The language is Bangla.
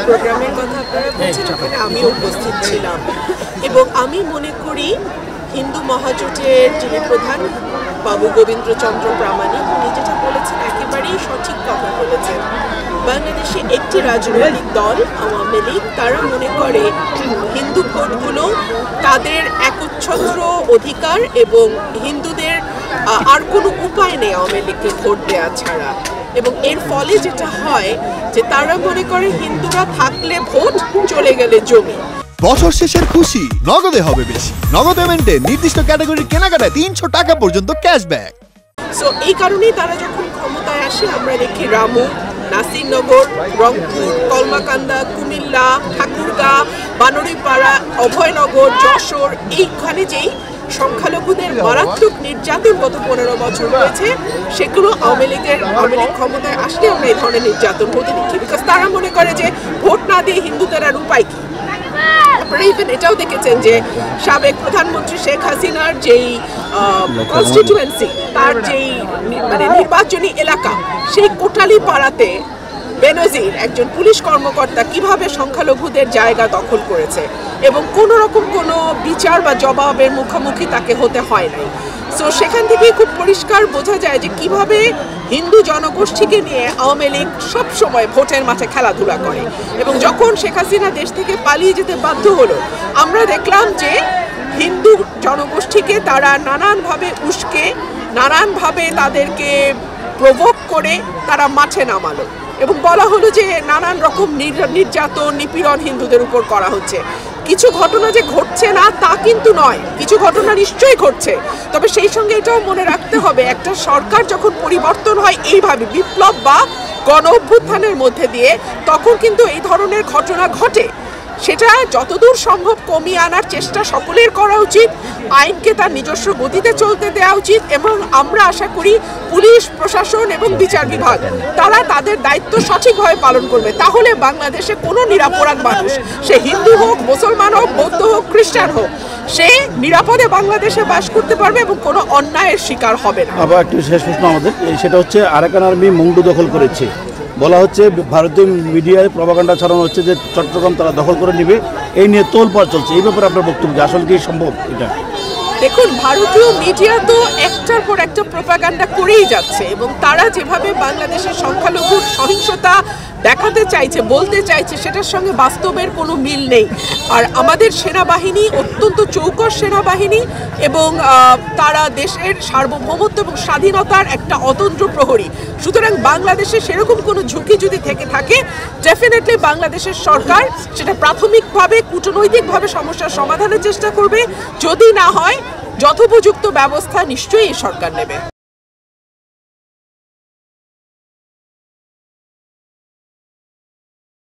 প্রোগ্রামের কথা আপনারা বলছেন, ওখানে আমিও উপস্থিত ছিলাম এবং আমি মনে করি হিন্দু মহাজোটের যিনি প্রধান বাবু গোবিন্দচন্দ্র প্রামাণিক উনি যেটা বলেছেন একেবারেই সঠিক কথা বলেছেন। বাংলাদেশে একটি রাজনৈতিক দল আওয়ামী লীগ তারা মনে করে হিন্দু ভোটগুলো তাদের একচ্ছত্র অধিকার এবং হিন্দুদের আর কোনো উপায় নেই আওয়ামী লীগকে ভোট দেওয়া ছাড়া, এবং এর ফলে যেটা হয় যে তারা মনে করে হিন্দুরা থাকলে ভোট, চলে গেলে জমি। বছর শেষের খুশি নগদে হবে বেশি। নগদ পেমেন্টে নির্দিষ্ট ক্যাটাগরির কেনাকাটায় ৩০০ টাকা পর্যন্ত ক্যাশব্যাক। সো এই কারণেই তারা যখন ক্ষমতায় আসে আমরা দেখি রামু, নাসিরনগর, রংপুর, কলমাকান্দা, কুমিল্লা, ঠাকুরগাঁ, বানরিপাড়া, অভয়নগর, যশোর, এইখানে যেই সংখ্যালঘুদের মারাত্মক নির্যাতন গত ১৫ বছর হয়েছে সেগুলো আওয়ামী লীগ ক্ষমতায় আসলে আমরা এই ধরনের নির্যাতন হতে দেখি, বিকজ তারা মনে করে যে ভোট না দিয়ে হিন্দুদের আর উপায় কি। আপনারা ইভেন এটাও দেখেছেন যে সাবেক প্রধানমন্ত্রী শেখ হাসিনার যেই কনস্টিটিউয়েন্সি, তার যেই মানে নির্বাচনী এলাকা, সেই কোটালী পাড়াতে বেনজির একজন পুলিশ কর্মকর্তা কিভাবে সংখ্যালঘুদের জায়গা দখল করেছে এবং কোনো রকম কোনো বিচার বা জবাবের মুখোমুখি তাকে হতে হয় নাই। সো সেখান থেকে খুব পরিষ্কার বোঝা যায় যে কিভাবে হিন্দু জনগোষ্ঠীকে নিয়ে আওয়ামী লীগ সবসময় ভোটের মাঠে খেলাধুলা করে, এবং যখন শেখ হাসিনা দেশ থেকে পালিয়ে যেতে বাধ্য হলো আমরা দেখলাম যে হিন্দু জনগোষ্ঠীকে তারা নানানভাবে উস্কে, নানানভাবে তাদেরকে প্রভোগ করে তারা মাঠে নামালো এবং বলা হলো যে নানান রকম নির্যাতন, নিপীড়ন হিন্দুদের উপর করা হচ্ছে। কিছু ঘটনা যে ঘটছে না তা কিন্তু নয়, কিছু ঘটনা নিশ্চয়ই ঘটছে, তবে সেই সঙ্গে এটাও মনে রাখতে হবে একটা সরকার যখন পরিবর্তন হয় এইভাবে বিপ্লব বা গণ অভ্যুত্থানের মধ্যে দিয়ে, তখন কিন্তু এই ধরনের ঘটনা ঘটে। সেটা যতদূর সম্ভব কমিয়ে আনার চেষ্টা সকলের করা উচিত, আইনকে তার নিজস্ব গতিতে চলতে দেওয়া উচিত, এবং আমরা আশা করি পুলিশ প্রশাসন এবং বিচার বিভাগ তারা তাদের দায়িত্ব সঠিকভাবে পালন করবে। তাহলে বাংলাদেশে কোনো নিরপরাধ মানুষ, সে হিন্দু হোক, মুসলমান হোক, বৌদ্ধ হোক, খ্রিস্টান হোক, সে নিরাপদে বাংলাদেশে বাস করতে পারবে এবং কোনো অন্যায়ের শিকার হবে না। আবার একটি শেষ প্রশ্ন আমাদের, সেটা হচ্ছে আরাকান আর্মি মংডু দখল করেছে, বলা হচ্ছে ভারতীয় মিডিয়ায় প্রপাগান্ডা ছড়ানো হচ্ছে যে চট্টগ্রাম তারা দখল করে নেবে, এই নিয়ে তোলপাড় চলছে। এই ব্যাপারে আপনার বক্তব্য আসলে কি সম্ভব? এটা দেখুন, ভারতীয় মিডিয়া তো একটার পর একটা প্রপাগান্ডা করেই যাচ্ছে এবং তারা যেভাবে বাংলাদেশের সংখ্যালঘুর সহিংসতা দেখাতে চাইছে, বলতে চাইছে, সেটার সঙ্গে বাস্তবের কোনো মিল নেই। আর আমাদের সেনাবাহিনী অত্যন্ত চৌকস সেনাবাহিনী এবং তারা দেশের সার্বভৌমত্ব এবং স্বাধীনতার একটা অতন্ত্র প্রহরী। সুতরাং বাংলাদেশে সেরকম কোনো ঝুঁকি যদি থেকে থাকে, ডেফিনেটলি বাংলাদেশের সরকার সেটা প্রাথমিকভাবে কূটনৈতিকভাবে সমস্যার সমাধানের চেষ্টা করবে, যদি না হয় যথোপযুক্ত ব্যবস্থা নিশ্চয়ই এই সরকার নেবে।